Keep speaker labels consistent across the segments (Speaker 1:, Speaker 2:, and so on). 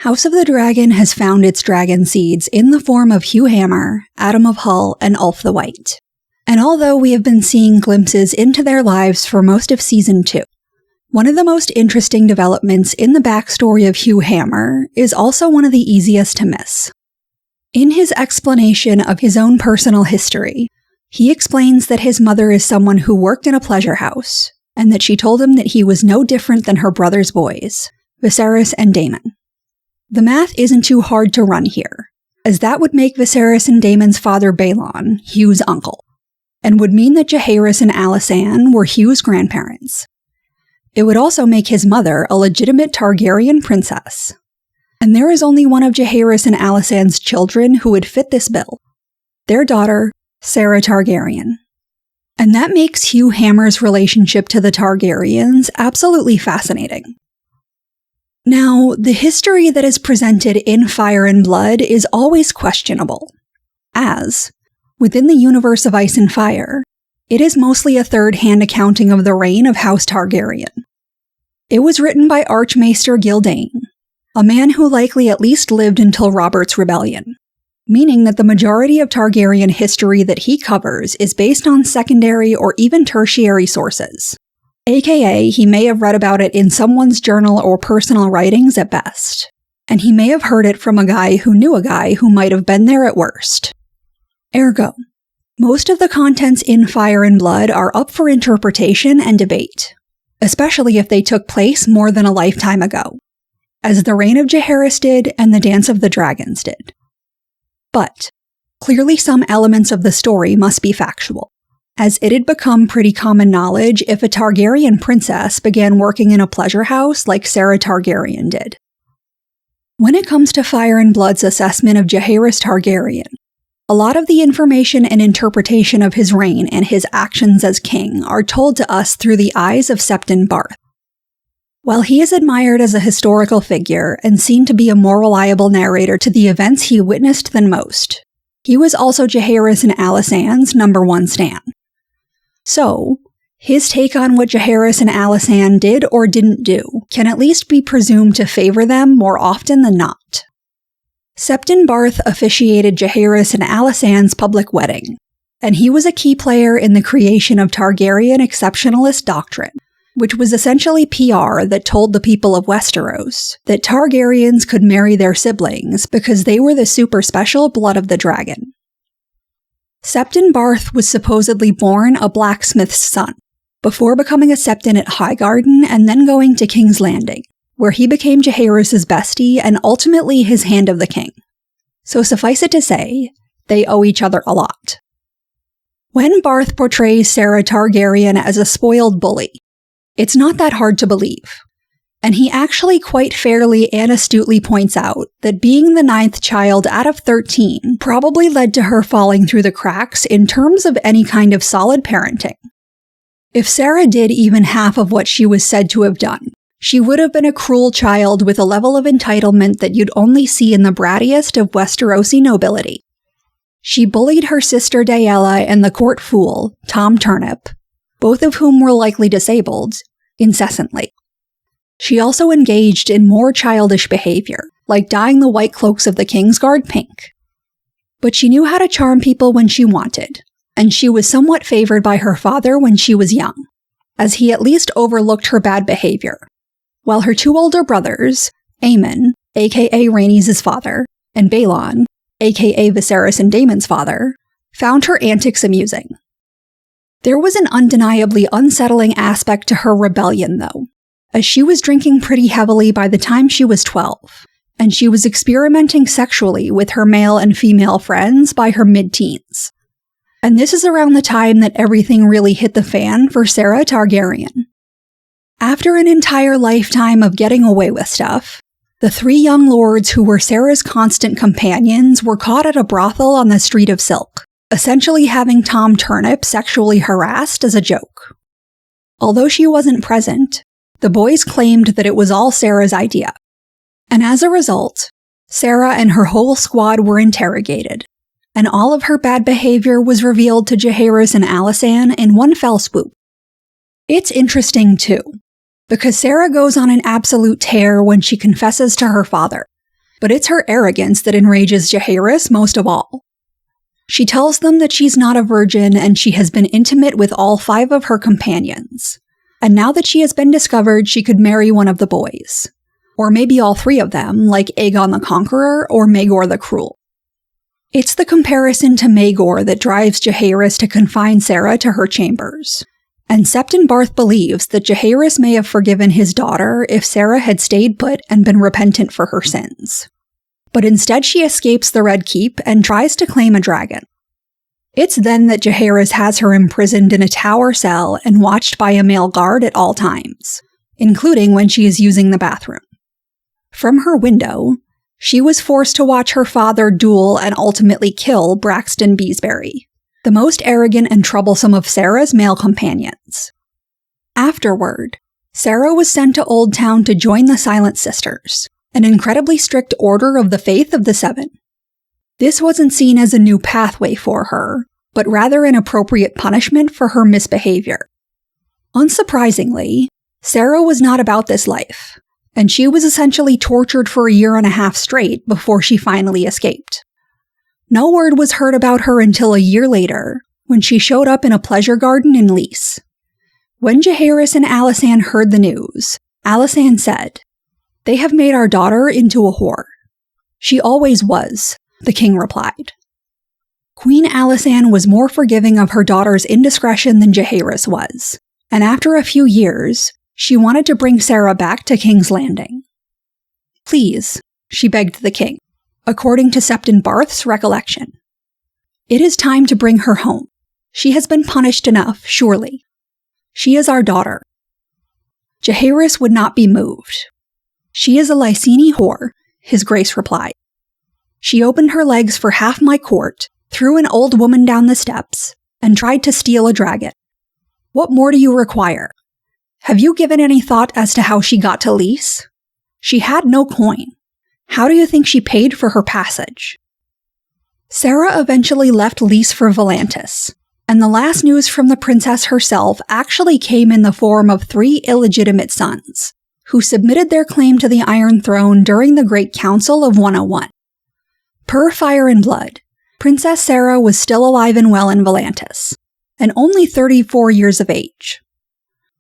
Speaker 1: House of the Dragon has found its dragon seeds in the form of Hugh Hammer, Adam of Hull, and Ulf the White. And although we have been seeing glimpses into their lives for most of Season 2, one of the most interesting developments in the backstory of Hugh Hammer is also one of the easiest to miss. In his explanation of his own personal history, he explains that his mother is someone who worked in a pleasure house, and that she told him that he was no different than her brother's boys, Viserys and Daemon. The math isn't too hard to run here, as that would make Viserys and Daemon's father Balon Hugh's uncle, and would mean that Jaehaerys and Alysanne were Hugh's grandparents. It would also make his mother a legitimate Targaryen princess. And there is only one of Jaehaerys and Alysanne's children who would fit this bill, their daughter, Saera Targaryen. And that makes Hugh Hammer's relationship to the Targaryens absolutely fascinating. Now, the history that is presented in Fire and Blood is always questionable, as, within the universe of Ice and Fire, it is mostly a third-hand accounting of the reign of House Targaryen. It was written by Archmaester Gyldayn, a man who likely at least lived until Robert's Rebellion, meaning that the majority of Targaryen history that he covers is based on secondary or even tertiary sources. AKA, he may have read about it in someone's journal or personal writings at best, and he may have heard it from a guy who knew a guy who might have been there at worst. Ergo, most of the contents in Fire and Blood are up for interpretation and debate, especially if they took place more than a lifetime ago, as the reign of Jaehaerys did and the Dance of the Dragons did. But, clearly some elements of the story must be factual, as it had become pretty common knowledge if a Targaryen princess began working in a pleasure house like Saera Targaryen did. When it comes to Fire and Blood's assessment of Jaehaerys Targaryen, a lot of the information and interpretation of his reign and his actions as king are told to us through the eyes of Septon Barth. While he is admired as a historical figure and seen to be a more reliable narrator to the events he witnessed than most, he was also Jaehaerys and Alysanne's #1 stan. So, his take on what Jaehaerys and Alysanne did or didn't do can at least be presumed to favor them more often than not. Septon Barth officiated Jaehaerys and Alysanne's public wedding, and he was a key player in the creation of Targaryen exceptionalist doctrine, which was essentially PR that told the people of Westeros that Targaryens could marry their siblings because they were the super special blood of the dragon. Septon Barth was supposedly born a blacksmith's son, before becoming a Septon at Highgarden and then going to King's Landing, where he became Jaehaerys' bestie and ultimately his Hand of the King. So suffice it to say, they owe each other a lot. When Barth portrays Saera Targaryen as a spoiled bully, it's not that hard to believe. And he actually quite fairly and astutely points out that being the 9th child out of 13 probably led to her falling through the cracks in terms of any kind of solid parenting. If Saera did even half of what she was said to have done, she would have been a cruel child with a level of entitlement that you'd only see in the brattiest of Westerosi nobility. She bullied her sister Daella and the court fool, Tom Turnip, both of whom were likely disabled, incessantly. She also engaged in more childish behavior, like dyeing the white cloaks of the Kingsguard pink. But she knew how to charm people when she wanted, and she was somewhat favored by her father when she was young, as he at least overlooked her bad behavior, while her 2 older brothers, Aemon, aka Rhaenys' father, and Balon, aka Viserys and Daemon's father, found her antics amusing. There was an undeniably unsettling aspect to her rebellion, though, as she was drinking pretty heavily by the time she was 12, and she was experimenting sexually with her male and female friends by her mid-teens. And this is around the time that everything really hit the fan for Saera Targaryen. After an entire lifetime of getting away with stuff, the 3 young lords who were Saera's constant companions were caught at a brothel on the Street of Silk, essentially having Tom Turnip sexually harassed as a joke. Although she wasn't present, the boys claimed that it was all Saera's idea. And as a result, Saera and her whole squad were interrogated, and all of her bad behavior was revealed to Jaehaerys and Alysanne in one fell swoop. It's interesting, too, because Saera goes on an absolute tear when she confesses to her father, but it's her arrogance that enrages Jaehaerys most of all. She tells them that she's not a virgin and she has been intimate with all 5 of her companions. And now that she has been discovered, she could marry one of the boys. Or maybe all 3 of them, like Aegon the Conqueror or Maegor the Cruel. It's the comparison to Maegor that drives Jaehaerys to confine Saera to her chambers. And Septon Barth believes that Jaehaerys may have forgiven his daughter if Saera had stayed put and been repentant for her sins. But instead she escapes the Red Keep and tries to claim a dragon. It's then that Jaehaerys has her imprisoned in a tower cell and watched by a male guard at all times, including when she is using the bathroom. From her window, she was forced to watch her father duel and ultimately kill Braxton Beesbury, the most arrogant and troublesome of Saera's male companions. Afterward, Saera was sent to Old Town to join the Silent Sisters, an incredibly strict order of the Faith of the Seven. This wasn't seen as a new pathway for her, but rather an appropriate punishment for her misbehavior. Unsurprisingly, Saera was not about this life, and she was essentially tortured for a year and a half straight before she finally escaped. No word was heard about her until a year later, when she showed up in a pleasure garden in Lys. When Jaehaerys and Alysanne heard the news, Alysanne said, "They have made our daughter into a whore." "She always was," the king replied. Queen Alysanne was more forgiving of her daughter's indiscretion than Jaehaerys was, and after a few years, she wanted to bring Saera back to King's Landing. "Please," she begged the king, according to Septon Barth's recollection. "It is time to bring her home. She has been punished enough, surely. She is our daughter." Jaehaerys would not be moved. "She is a Lyseni whore," his grace replied. "She opened her legs for half my court, threw an old woman down the steps, and tried to steal a dragon. What more do you require? Have you given any thought as to how she got to Lys? She had no coin. How do you think she paid for her passage?" Saera eventually left Lys for Volantis, and the last news from the princess herself actually came in the form of 3 illegitimate sons, who submitted their claim to the Iron Throne during the Great Council of 101. Per Fire and Blood, Princess Saera was still alive and well in Volantis, and only 34 years of age.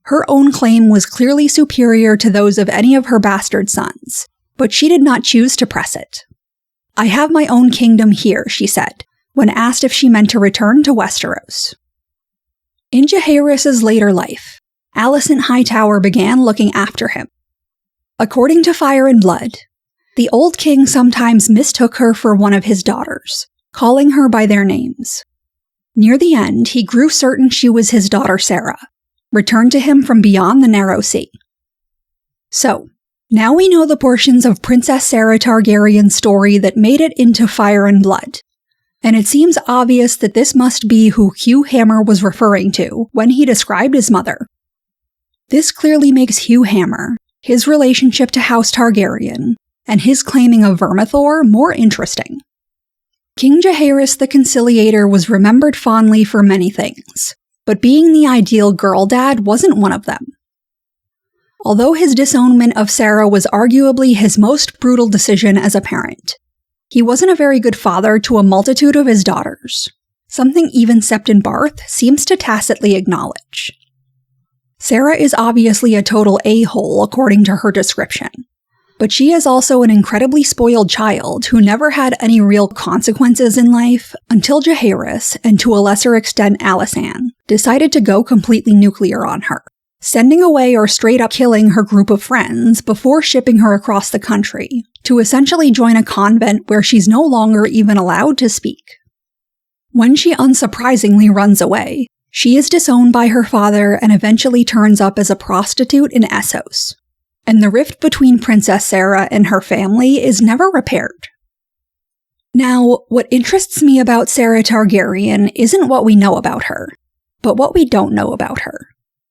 Speaker 1: Her own claim was clearly superior to those of any of her bastard sons, but she did not choose to press it. "I have my own kingdom here," she said, when asked if she meant to return to Westeros. In Jaehaerys' later life, Alicent Hightower began looking after him. According to Fire and Blood, the old king sometimes mistook her for one of his daughters, calling her by their names. Near the end, he grew certain she was his daughter Saera, returned to him from beyond the Narrow Sea. So, now we know the portions of Princess Saera Targaryen's story that made it into Fire and Blood, and it seems obvious that this must be who Hugh Hammer was referring to when he described his mother. This clearly makes Hugh Hammer, his relationship to House Targaryen, and his claiming of Vermithor more interesting. King Jaehaerys the Conciliator was remembered fondly for many things, but being the ideal girl dad wasn't one of them. Although his disownment of Saera was arguably his most brutal decision as a parent, he wasn't a very good father to a multitude of his daughters, something even Septon Barth seems to tacitly acknowledge. Saera is obviously a total a-hole according to her description, but she is also an incredibly spoiled child who never had any real consequences in life until Jaehaerys, and to a lesser extent Alysanne, decided to go completely nuclear on her, sending away or straight up killing her group of friends before shipping her across the country to essentially join a convent where she's no longer even allowed to speak. When she unsurprisingly runs away, she is disowned by her father and eventually turns up as a prostitute in Essos. And the rift between Princess Saera and her family is never repaired. Now, what interests me about Saera Targaryen isn't what we know about her, but what we don't know about her.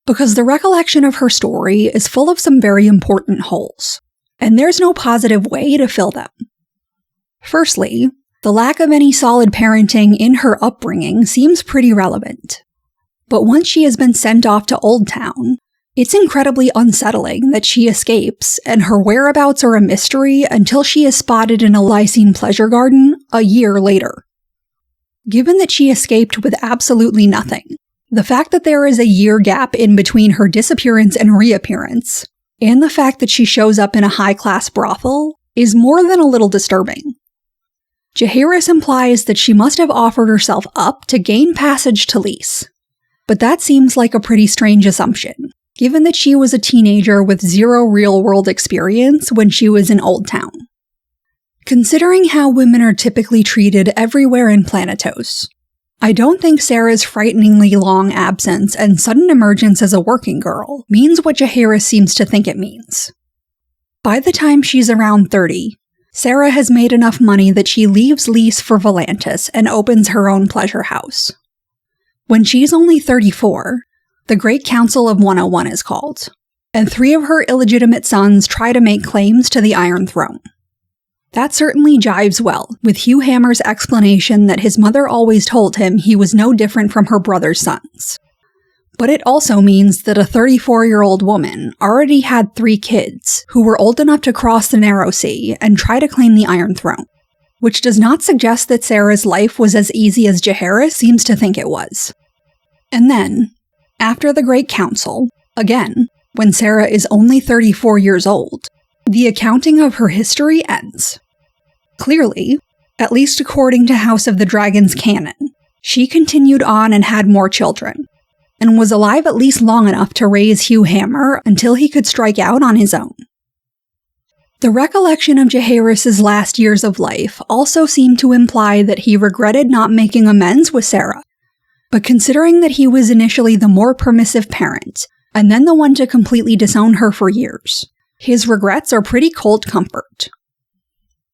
Speaker 1: Because the recollection of her story is full of some very important holes, and there's no positive way to fill them. Firstly, the lack of any solid parenting in her upbringing seems pretty relevant. But once she has been sent off to Old Town, It's incredibly unsettling that she escapes, and her whereabouts are a mystery until she is spotted in a Lysine pleasure garden a year later. Given that she escaped with absolutely nothing, the fact that there is a year gap in between her disappearance and reappearance, and the fact that she shows up in a high-class brothel, is more than a little disturbing. Jaehaerys implies that she must have offered herself up to gain passage to Lys, but that seems like a pretty strange assumption, given that she was a teenager with zero real-world experience when she was in Old Town. Considering how women are typically treated everywhere in Planetos, I don't think Saera's frighteningly long absence and sudden emergence as a working girl means what Jaehaerys seems to think it means. By the time she's around 30, Saera has made enough money that she leaves Lys for Volantis and opens her own pleasure house. When she's only 34, the Great Council of 101 is called, and 3 of her illegitimate sons try to make claims to the Iron Throne. That certainly jives well with Hugh Hammer's explanation that his mother always told him he was no different from her brother's sons. But it also means that a 34-year-old woman already had 3 kids who were old enough to cross the Narrow Sea and try to claim the Iron Throne, which does not suggest that Saera's life was as easy as Jaehaerys seems to think it was. And then, after the Great Council, again, when Saera is only 34 years old, the accounting of her history ends. Clearly, at least according to House of the Dragon's canon, she continued on and had more children, and was alive at least long enough to raise Hugh Hammer until he could strike out on his own. The recollection of Jaehaerys' last years of life also seemed to imply that he regretted not making amends with Saera, but considering that he was initially the more permissive parent, and then the one to completely disown her for years, his regrets are pretty cold comfort.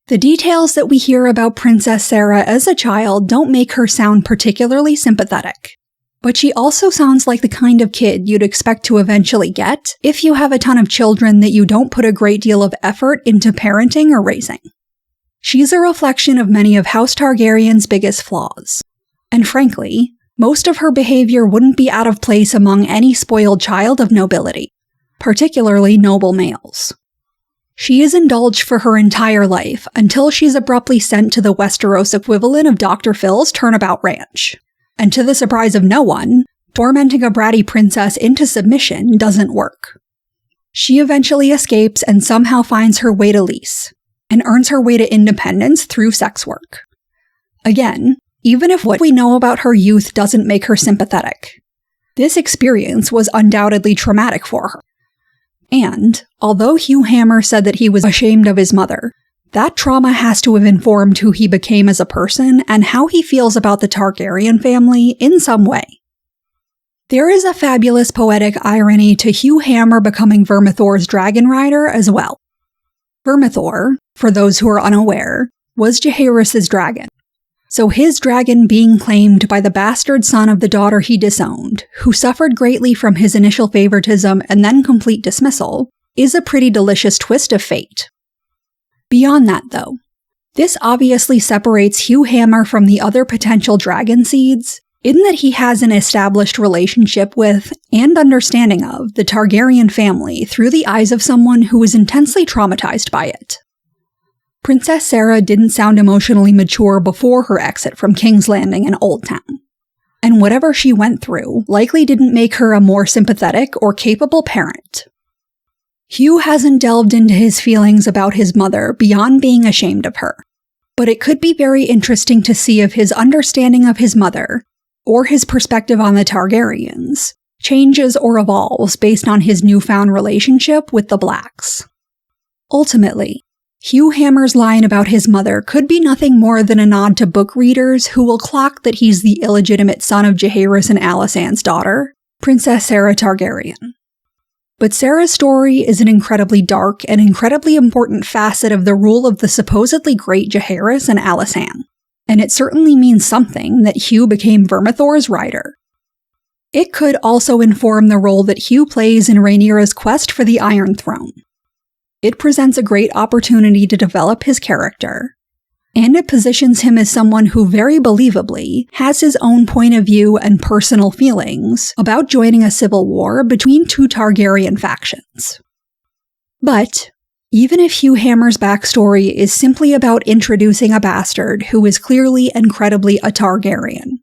Speaker 1: The details that we hear about Princess Saera as a child don't make her sound particularly sympathetic, but she also sounds like the kind of kid you'd expect to eventually get if you have a ton of children that you don't put a great deal of effort into parenting or raising. She's a reflection of many of House Targaryen's biggest flaws, and frankly, most of her behavior wouldn't be out of place among any spoiled child of nobility, particularly noble males. She is indulged for her entire life until she's abruptly sent to the Westeros equivalent of Dr. Phil's Turnabout Ranch. And to the surprise of no one, tormenting a bratty princess into submission doesn't work. She eventually escapes and somehow finds her way to Lys, and earns her way to independence through sex work. Again, even if what we know about her youth doesn't make her sympathetic, this experience was undoubtedly traumatic for her. And, although Hugh Hammer said that he was ashamed of his mother, that trauma has to have informed who he became as a person and how he feels about the Targaryen family in some way. There is a fabulous poetic irony to Hugh Hammer becoming Vermithor's dragon rider as well. Vermithor, for those who are unaware, was Jaehaerys' dragon. So his dragon being claimed by the bastard son of the daughter he disowned, who suffered greatly from his initial favoritism and then complete dismissal, is a pretty delicious twist of fate. Beyond that, though, this obviously separates Hugh Hammer from the other potential dragon seeds, in that he has an established relationship with, and understanding of, the Targaryen family through the eyes of someone who was intensely traumatized by it. Princess Saera didn't sound emotionally mature before her exit from King's Landing and Old Town, and whatever she went through likely didn't make her a more sympathetic or capable parent. Hugh hasn't delved into his feelings about his mother beyond being ashamed of her, but it could be very interesting to see if his understanding of his mother, or his perspective on the Targaryens, changes or evolves based on his newfound relationship with the Blacks. Ultimately, Hugh Hammer's line about his mother could be nothing more than a nod to book readers who will clock that he's the illegitimate son of Jaehaerys and Alysanne's daughter, Princess Saera Targaryen. But Saera's story is an incredibly dark and incredibly important facet of the rule of the supposedly great Jaehaerys and Alysanne, and it certainly means something that Hugh became Vermithor's rider. It could also inform the role that Hugh plays in Rhaenyra's quest for the Iron Throne. It presents a great opportunity to develop his character, and it positions him as someone who very believably has his own point of view and personal feelings about joining a civil war between two Targaryen factions. But even if Hugh Hammer's backstory is simply about introducing a bastard who is clearly and credibly a Targaryen,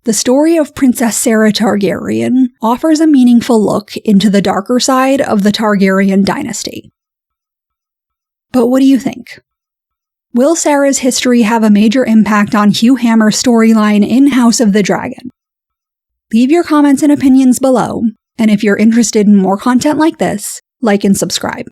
Speaker 1: the story of Princess Saera Targaryen offers a meaningful look into the darker side of the Targaryen dynasty. But what do you think? Will Saera's history have a major impact on Hugh Hammer's storyline in House of the Dragon? Leave your comments and opinions below, and if you're interested in more content like this, like and subscribe.